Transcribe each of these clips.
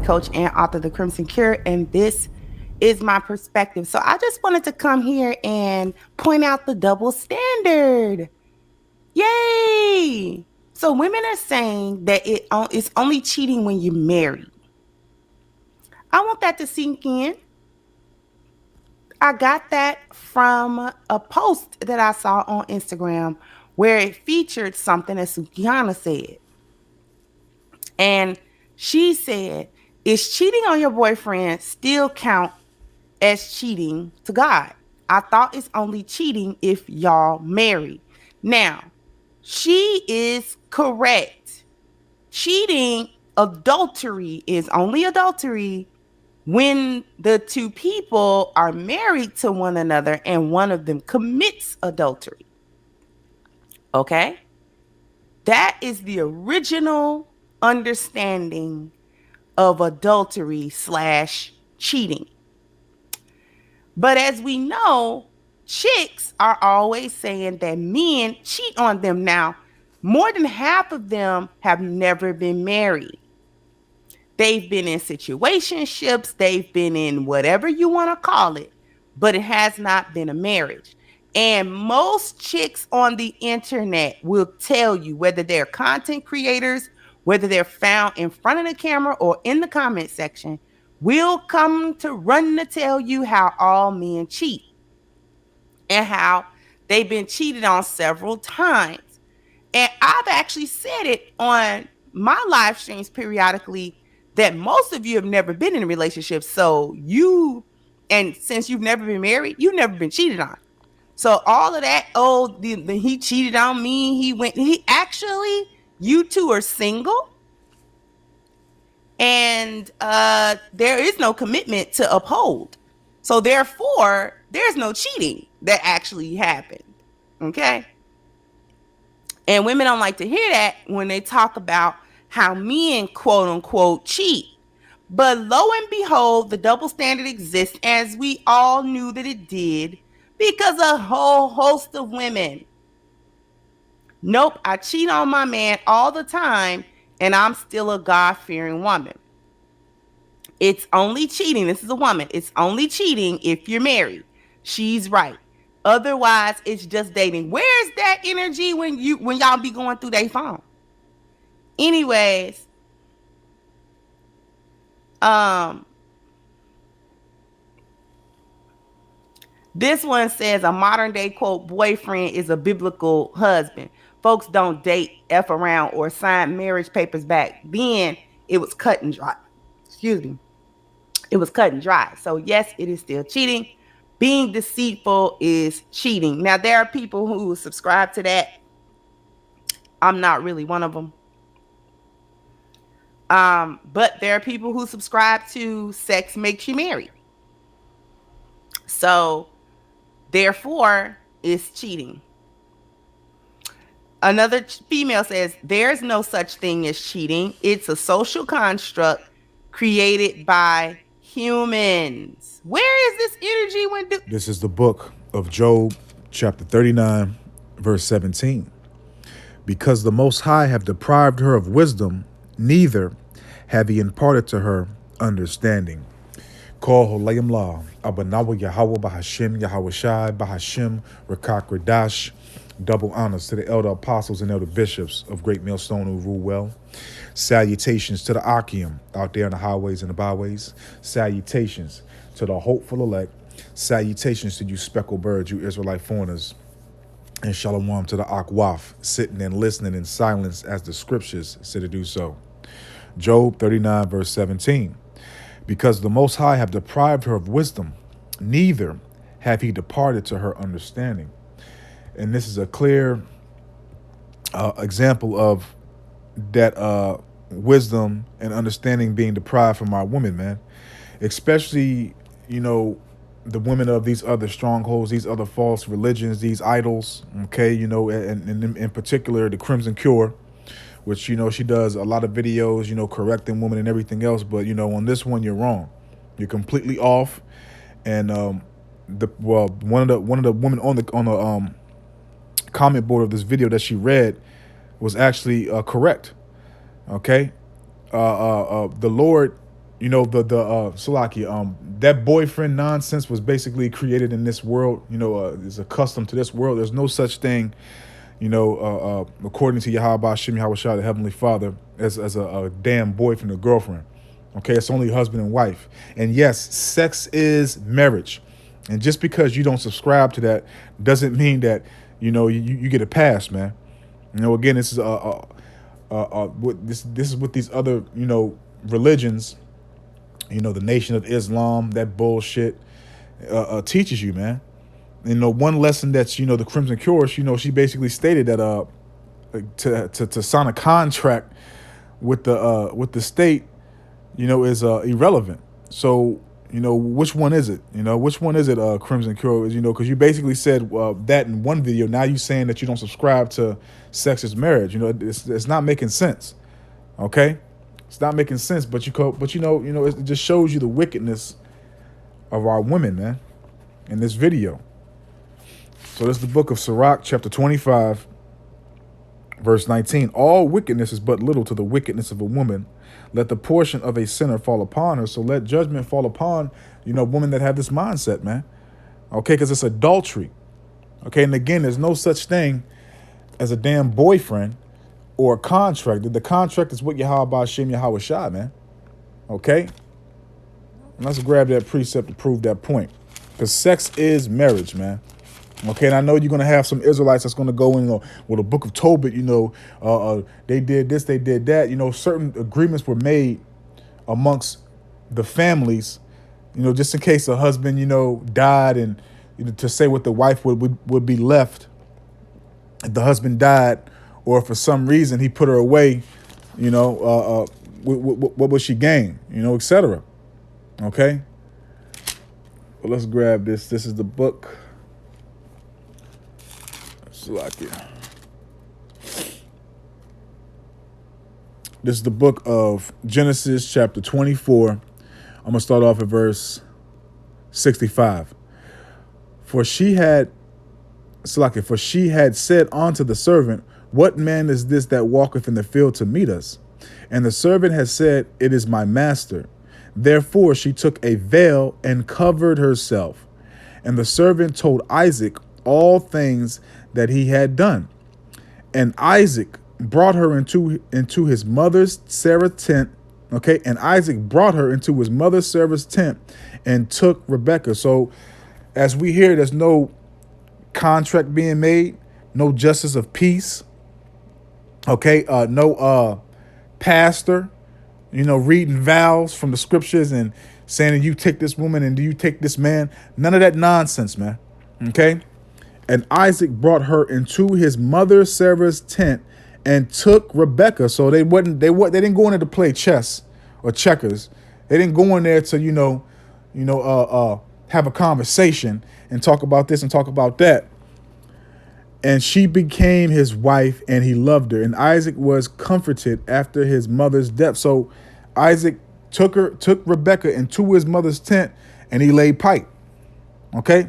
coach and author of The Crimson Cure, and this is my perspective. So I just wanted to come here and point out the double standard. Yay! So women are saying that it's only cheating when you're married. I want that to sink in. I got that from a post that I saw on Instagram where it featured something that Sukihana said. And she said, is cheating on your boyfriend still count as cheating to God? I thought it's only cheating if y'all married. Now, she is correct. Cheating, adultery is only adultery when the two people are married to one another and one of them commits adultery. Okay? That is the original understanding of adultery / cheating. But as we know, chicks are always saying that men cheat on them. Now, more than half of them have never been married. They've been in situationships, they've been in whatever you want to call it, but it has not been a marriage. And most chicks on the internet will tell you, whether they're content creators, whether they're found in front of the camera or in the comment section, will come to run to tell you how all men cheat and how they've been cheated on several times. And I've actually said it on my live streams periodically that most of you have never been in a relationship. So and since you've never been married, you've never been cheated on. So all of that, he cheated on me. He actually, you two are single. And there is no commitment to uphold. So therefore, there's no cheating that actually happened. Okay? And women don't like to hear that when they talk about how men, quote unquote, cheat. But lo and behold, the double standard exists, as we all knew that it did, because a whole host of women. Nope, I cheat on my man all the time, and I'm still a God-fearing woman. It's only cheating. This is a woman. It's only cheating if you're married. She's right. Otherwise, it's just dating. Where's that energy when y'all be going through their phone? Anyways, this one says a modern day quote boyfriend is a biblical husband. Folks don't date, F around, or sign marriage papers back then. It was cut and dry. Excuse me. It was cut and dry. So yes, it is still cheating. Being deceitful is cheating. Now, there are people who subscribe to that. I'm not really one of them. But there are people who subscribe to sex makes you married. So therefore, it's cheating. Another female says, there's no such thing as cheating. It's a social construct created by humans. Where is this energy when This is the book of Job, chapter 39, verse 17. Because the Most High have deprived her of wisdom, neither have he imparted to her understanding. Call Holayim La, Abanawa Yahweh Bahashim, Yahweh Shai, Bahashim, Rakak Radash. Double honors to the elder apostles and elder bishops of Great Millstone who rule well. Salutations to the Akim out there on the highways and the byways. Salutations to the hopeful elect. Salutations to you speckled birds, you Israelite foreigners. And shalom to the Akwaf, sitting and listening in silence as the scriptures say to do so. Job 39, verse 17. Because the Most High have deprived her of wisdom, neither have he departed to her understanding. And this is a clear example of that wisdom and understanding being deprived from our women, man. Especially, the women of these other strongholds, these other false religions, these idols, okay, and in particular, the Crimson Cure, which, she does a lot of videos, correcting women and everything else. But, on this one, you're wrong. You're completely off. And one of the women on the comment board of this video that she read was actually correct. Okay. The Lord, Salaki, that boyfriend nonsense was basically created in this world. Is accustomed to this world. There's no such thing, according to Yahweh Shem Yahweh Shah, the Heavenly Father, as a damn boyfriend or girlfriend. Okay, it's only husband and wife. And yes, sex is marriage. And just because you don't subscribe to that doesn't mean that you get a pass, man. Again, this is this is what these other religions, the Nation of Islam, that bullshit teaches you, man. One lesson that's the Crimson Cure, she basically stated that to sign a contract with the state, is irrelevant. So which one is it? Which one is it? Crimson Cure is because you basically said that in one video. Now you saying that you don't subscribe to sex is marriage. It's not making sense. Okay, it's not making sense. But it just shows you the wickedness of our women, man. In this video. So this is the book of Sirach, chapter 25, verse 19. All wickedness is but little to the wickedness of a woman. Let the portion of a sinner fall upon her. So let judgment fall upon, women that have this mindset, man. Okay, because it's adultery. Okay, and again, there's no such thing as a damn boyfriend or a contract. The contract is what Yahweh Shem Yahweh Shah, man. Okay? And let's grab that precept to prove that point. Because sex is marriage, man. Okay, and I know you're going to have some Israelites that's going to go in, well, the book of Tobit, they did this, they did that. Certain agreements were made amongst the families, just in case a husband, died, and to say what the wife would be left if the husband died, or if for some reason he put her away, what would she gain, etc. Okay? Well, let's grab this. This is the book. This is the book of Genesis, chapter 24. I'm going to start off at verse 65. For she had said unto the servant, what man is this that walketh in the field to meet us? And the servant had said, it is my master. Therefore she took a veil and covered herself. And the servant told Isaac all things that he had done. And Isaac brought her into his mother's Sarah's tent. Okay, and Isaac brought her into his mother Sarah's tent and took Rebekah. So as we hear, there's no contract being made, no justice of peace. Okay, no pastor, reading vows from the scriptures and saying that you take this woman and do you take this man. None of that nonsense, man. Okay. And Isaac brought her into his mother Sarah's tent and took Rebekah. So they didn't go in there to play chess or checkers. They didn't go in there to have a conversation and talk about this and talk about that. And she became his wife, and he loved her. And Isaac was comforted after his mother's death. So Isaac took Rebekah into his mother's tent, and he laid pipe. Okay.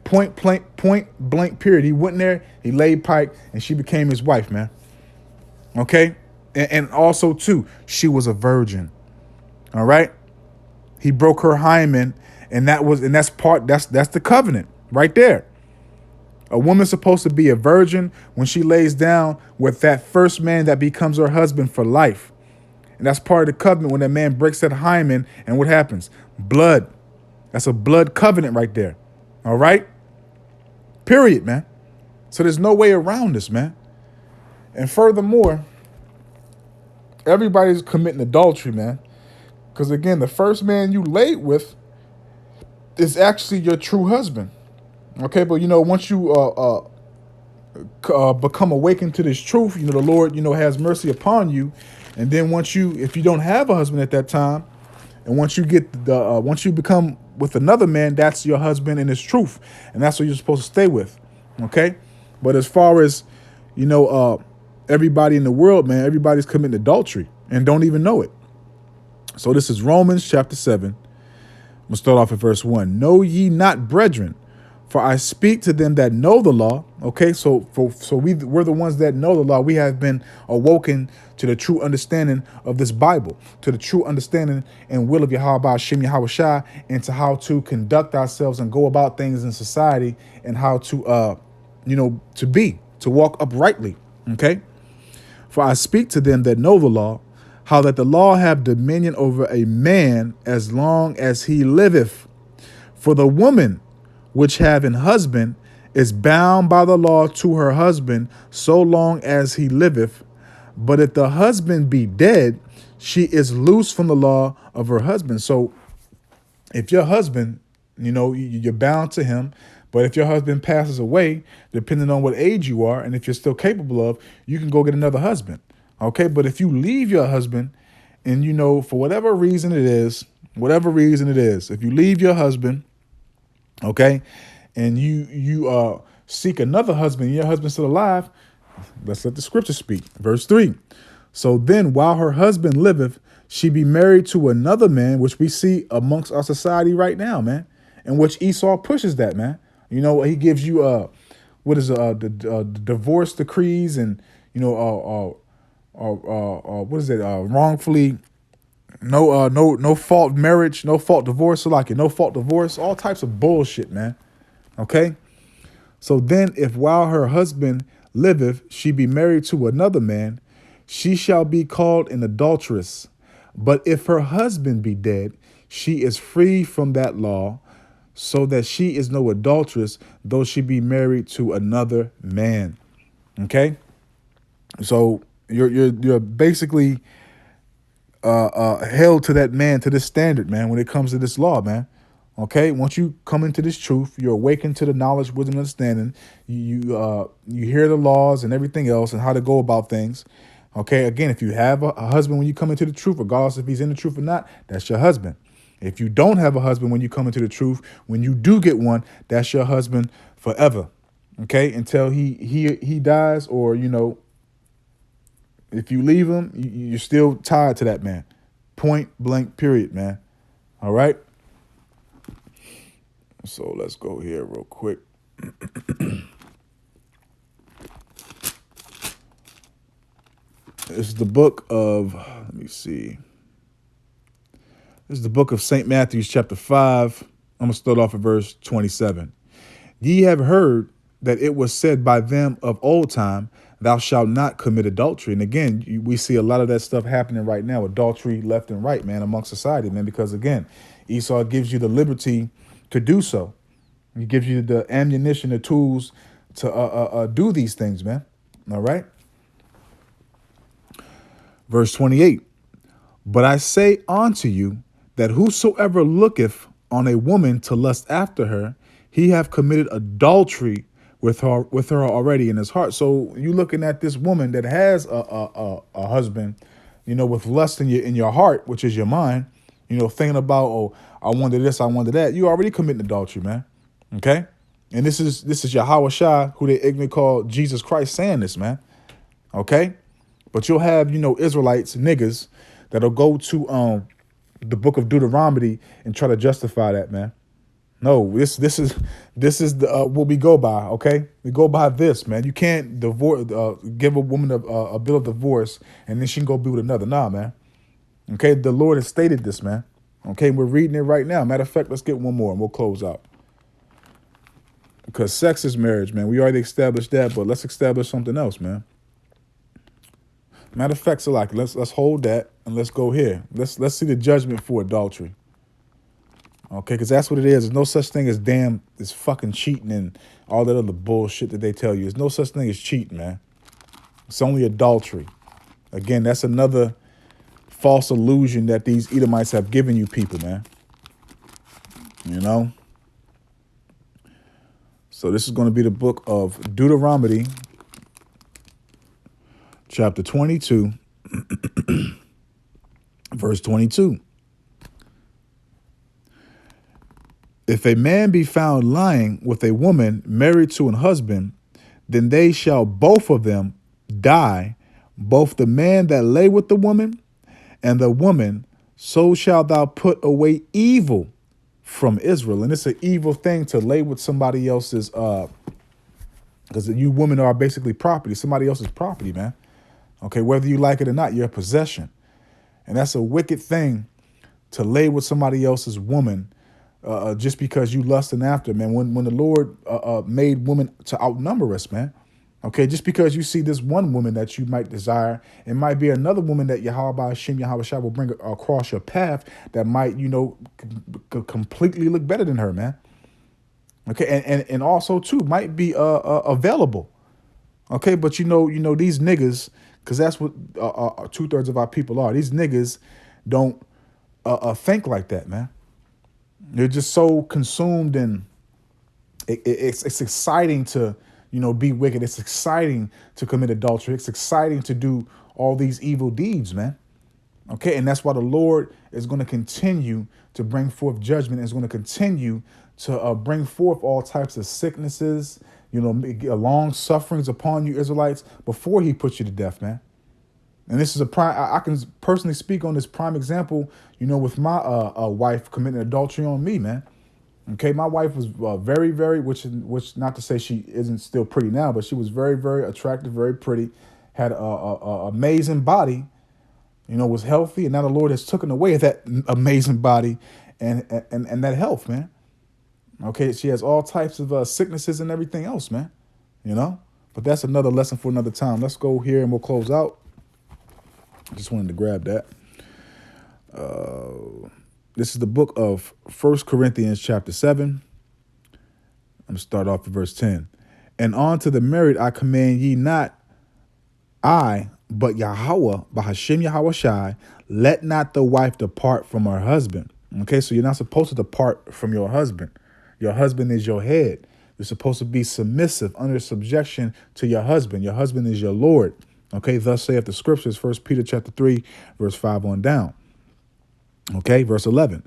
Point blank period. He went in there, he laid pipe, and she became his wife, man. Okay? And also, too, she was a virgin. All right? He broke her hymen, and that's the covenant right there. A woman's supposed to be a virgin when she lays down with that first man that becomes her husband for life. And that's part of the covenant. When that man breaks that hymen, and what happens? Blood. That's a blood covenant right there. All right? Period, man. So there's no way around this, man. And furthermore, everybody's committing adultery, man. Because again, the first man you laid with is actually your true husband. Okay, but once you become awakened to this truth, the Lord, has mercy upon you. And then if you don't have a husband at that time, and once you become with another man, that's your husband in his truth. And that's what you're supposed to stay with. Okay? But as far as, everybody in the world, man, everybody's committing adultery and don't even know it. So this is Romans chapter 7. I'm going to start off at verse 1. Know ye not, brethren, For I speak to them that know the law. Okay, we're the ones that know the law. We have been awoken to the true understanding of this Bible, to the true understanding and will of Yahweh Shem Yahweh Shai, and to how to conduct ourselves and go about things in society, and how to to walk uprightly. Okay. For I speak to them that know the law, how that the law have dominion over a man as long as he liveth. For the woman which have an husband is bound by the law to her husband so long as he liveth. But if the husband be dead, she is loose from the law of her husband. So if your husband, you're bound to him, but if your husband passes away, depending on what age you are, and if you're still capable of, you can go get another husband. Okay. But if you leave your husband and, for whatever reason it is, if you leave your husband, okay, and you seek another husband, and your husband's still alive, let's let the scripture speak. Verse 3. So then, while her husband liveth, she be married to another man, which we see amongst our society right now, man, in which Esau pushes that, man. He gives you the divorce decrees, and what is it, wrongfully no fault marriage, no fault divorce, so like no fault divorce, all types of bullshit, man. Okay. So then, if while her husband liveth, she be married to another man, she shall be called an adulteress. But if her husband be dead, she is free from that law, so that she is no adulteress, though she be married to another man. Okay. So you're basically held to that man, to this standard, man, when it comes to this law, man. Okay, once you come into this truth, you're awakened to the knowledge, wisdom, understanding. You hear the laws and everything else and how to go about things. Okay, again, if you have a husband when you come into the truth, regardless if he's in the truth or not, that's your husband. If you don't have a husband when you come into the truth, when you do get one, that's your husband forever. Okay, until he dies, or if you leave him, you're still tied to that man. Point blank, period, man. All right. So let's go here real quick. This is the book of, let me see. This is the book of St. Matthew's chapter 5. I'm going to start off at verse 27. Ye have heard that it was said by them of old time, thou shalt not commit adultery. And again, we see a lot of that stuff happening right now, adultery left and right, man, amongst society, man, because again, Esau gives you the liberty to do so. He gives you the ammunition, the tools to do these things, man. All right. Verse 28. But I say unto you that whosoever looketh on a woman to lust after her, he have committed adultery with her already in his heart. So you looking at this woman that has a husband, with lust in your heart, which is your mind, thinking about, oh, I wanted this, I wanted that. You already committing adultery, man. Okay. And this is Yahweh Shai, who they ignorantly call Jesus Christ, saying this, man. Okay. But you'll have, Israelites, niggas, that'll go to the book of Deuteronomy and try to justify that, man. No, this is the what we go by. Okay, we go by this, man. You can't give a woman a bill of divorce and then she can go be with another. Nah, man. Okay, the Lord has stated this, man. Okay, we're reading it right now. Matter of fact, let's get one more and we'll close out. Because sex is marriage, man. We already established that, but let's establish something else, man. Matter of fact, so like let's hold that and let's go here. Let's see the judgment for adultery. Okay, because that's what it is. There's no such thing as fucking cheating and all that other bullshit that they tell you. There's no such thing as cheating, man. It's only adultery. Again, that's another false illusion that these Edomites have given you people, man. So this is going to be the book of Deuteronomy, chapter 22, verse 22. If a man be found lying with a woman married to an husband, then they shall both of them die, both the man that lay with the woman and the woman. So shalt thou put away evil from Israel. And it's an evil thing to lay with somebody else's because you women are basically property, somebody else's property, man. Okay, whether you like it or not, you're a possession. And that's a wicked thing to lay with somebody else's woman just because you lusting after, man. When the Lord made women to outnumber us, man. Okay, just because you see this one woman that you might desire, it might be another woman that Yahweh Hashem Yahweh Shah will bring across your path that might, completely look better than her, man. Okay, and also too might be available. Okay, but these niggas, because that's what 2/3 of our people are. These niggas don't think like that, man. They're just so consumed in it's exciting to be wicked. It's exciting to commit adultery. It's exciting to do all these evil deeds, man. Okay, and that's why the Lord is going to continue to bring forth judgment. Is going to continue to bring forth all types of sicknesses, long sufferings upon you Israelites before He puts you to death, man. And this is a prime. I can personally speak on this prime example, with my wife committing adultery on me, man. Okay, my wife was very, very, which not to say she isn't still pretty now, but she was very, very attractive, very pretty, had a amazing body, was healthy, and now the Lord has taken away that amazing body and that health, man. Okay, she has all types of sicknesses and everything else, man. But that's another lesson for another time. Let's go here and we'll close out. Just wanted to grab that. This is the book of 1 Corinthians chapter 7. I'm going to start off at verse 10. And on to the married I command ye not, I, but Yahweh, Bahashem Yahweh Shai, let not the wife depart from her husband. Okay, so you're not supposed to depart from your husband. Your husband is your head. You're supposed to be submissive, under subjection to your husband. Your husband is your Lord. Okay, thus saith the scriptures, 1 Peter chapter 3, verse 5 on down. Okay, verse 11.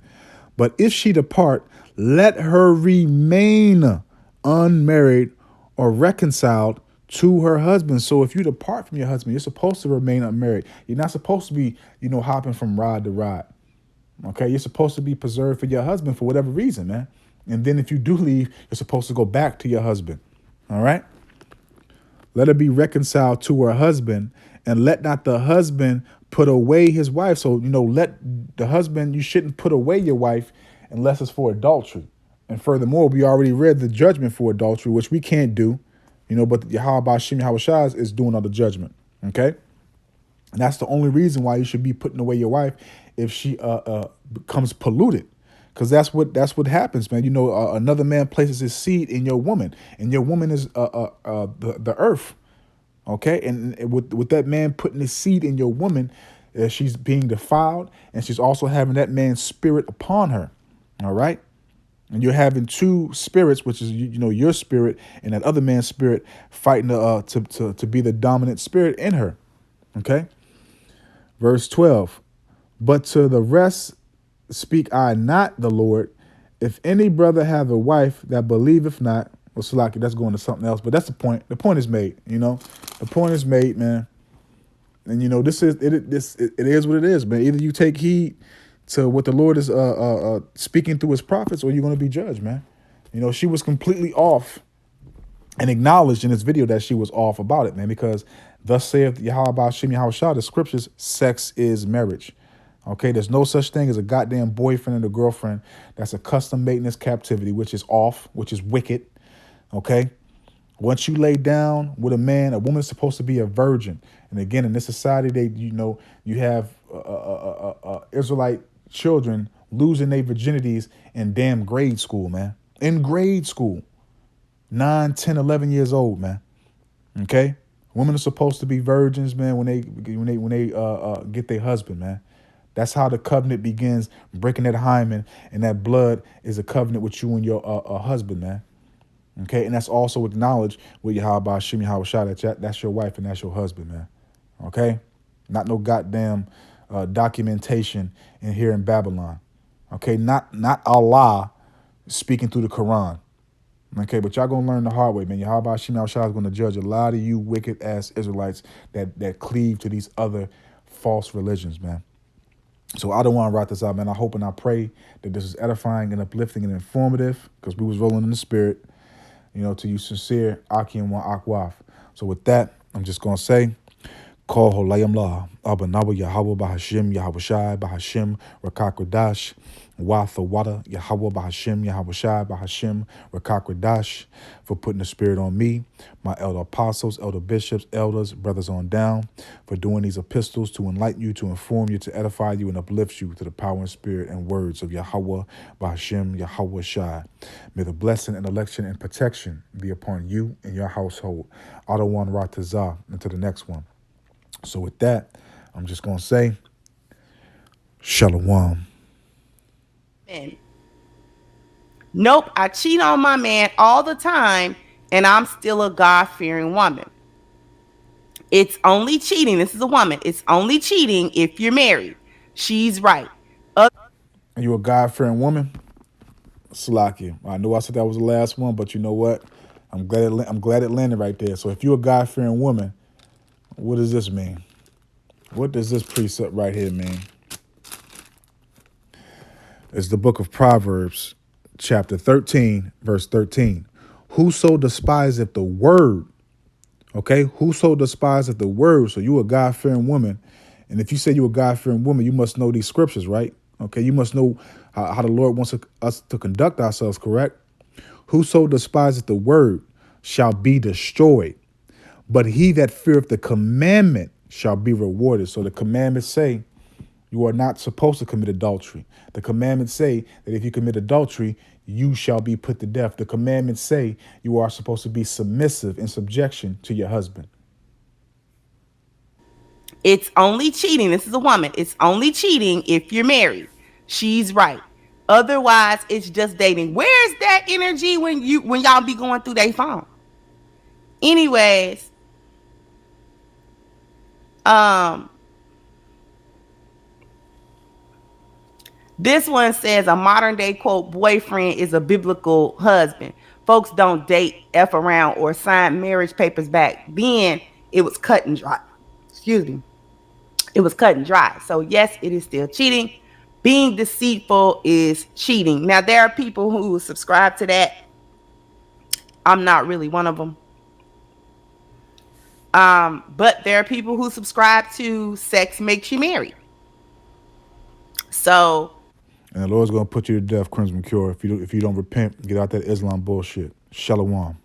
But if she depart, let her remain unmarried or reconciled to her husband. So if you depart from your husband, you're supposed to remain unmarried. You're not supposed to be, hopping from rod to rod. Okay, you're supposed to be preserved for your husband for whatever reason, man. And then if you do leave, you're supposed to go back to your husband. All right. Let her be reconciled to her husband, and let not the husband put away his wife. So, let the husband, you shouldn't put away your wife unless it's for adultery. And furthermore, we already read the judgment for adultery, which we can't do, but Yahweh Hashem Yahweh Shai is doing all the judgment. Okay. And that's the only reason why you should be putting away your wife if she becomes polluted. Because that's what happens, man. Another man places his seed in your woman, and your woman is the earth. Okay, and with that man putting his seed in your woman, she's being defiled, and she's also having that man's spirit upon her. All right, and you're having two spirits, which is your spirit and that other man's spirit fighting to be the dominant spirit in her. Okay, verse 12. But to the rest speak I not the Lord. If any brother have a wife that believeth not, well, Salaki, that's going to something else, but that's the point. The point is made, The point is made, man. And this is it is what it is, man. Either you take heed to what the Lord is speaking through his prophets, or you're going to be judged, man. She was completely off and acknowledged in this video that she was off about it, man, because thus saith Yahweh Hashem Yahweh Shah, the scriptures, sex is marriage. Okay, there's no such thing as a goddamn boyfriend and a girlfriend. That's a custom maintenance captivity, which is off, which is wicked. Okay, once you lay down with a man, a woman is supposed to be a virgin. And again, in this society, you have Israelite children losing their virginities in damn grade school, man. In grade school, 9, 10, 11 years old, man. Okay, women are supposed to be virgins, man, when they get their husband, man. That's how the covenant begins, breaking that hymen, and that blood is a covenant with you and your husband, man. Okay, and that's also acknowledged with Yahweh Hashem Yahweh Shai, that's your wife and that's your husband, man. Okay, not no goddamn documentation in here in Babylon. Okay, not Allah speaking through the Quran. Okay, but y'all gonna learn the hard way, man. Yahweh Hashem Yahweh Shai is gonna judge a lot of you wicked ass Israelites that cleave to these other false religions, man. So I don't want to write this out, man. I hope and I pray that this is edifying and uplifting and informative because we was rolling in the spirit, to you sincere, Aki and Wan Akwaf. So with that, I'm just going to say, Call Holayam La, Abanawa Yahweh Bahashim, Yahweh Shai Bahashim, Rakakradash, Watha Wada, Yahweh Bahashim, Yahweh Shai Bahashim, Rakakradash, for putting the spirit on me, my elder apostles, elder bishops, elders, brothers on down, for doing these epistles to enlighten you, to inform you, to edify you, and uplift you to the power and spirit and words of Yahweh Bahashim, Yahweh Shai. May the blessing and election and protection be upon you and your household. Adawan Ratazah, until the next one. So with that, I'm just gonna say, Shalom. And nope, I cheat on my man all the time, and I'm still a God fearing woman. It's only cheating. This is a woman. It's only cheating if you're married. She's right. Are you a God-fearing woman? Slacky. I know I said that was the last one, but you know what? I'm glad it landed right there. So if you're a God-fearing woman, what does this mean? What does this precept right here mean? It's the book of Proverbs, chapter 13, verse 13. Whoso despiseth the word, okay? Whoso despiseth the word. So you a God-fearing woman. And if you say you're a God-fearing woman, you must know these scriptures, right? Okay, you must know how the Lord wants us to conduct ourselves, correct? Whoso despiseth the word shall be destroyed, but he that feareth the commandment shall be rewarded. So the commandments say you are not supposed to commit adultery. The commandments say that if you commit adultery, you shall be put to death. The commandments say you are supposed to be submissive in subjection to your husband. It's only cheating. This is a woman. It's only cheating if you're married. She's right. Otherwise, it's just dating. Where's that energy when y'all be going through their phone? Anyways, um, this one says a modern day quote boyfriend is a biblical husband. Folks don't date, F around, or sign marriage papers back. Then it was cut and dry. Excuse me. It was cut and dry. So yes, it is still cheating. Being deceitful is cheating. Now there are people who subscribe to that. I'm not really one of them. But there are people who subscribe to sex makes you married. So And the Lord's gonna put you to death, Crimson Cure, if you don't repent, get out that Islam bullshit. Shalom.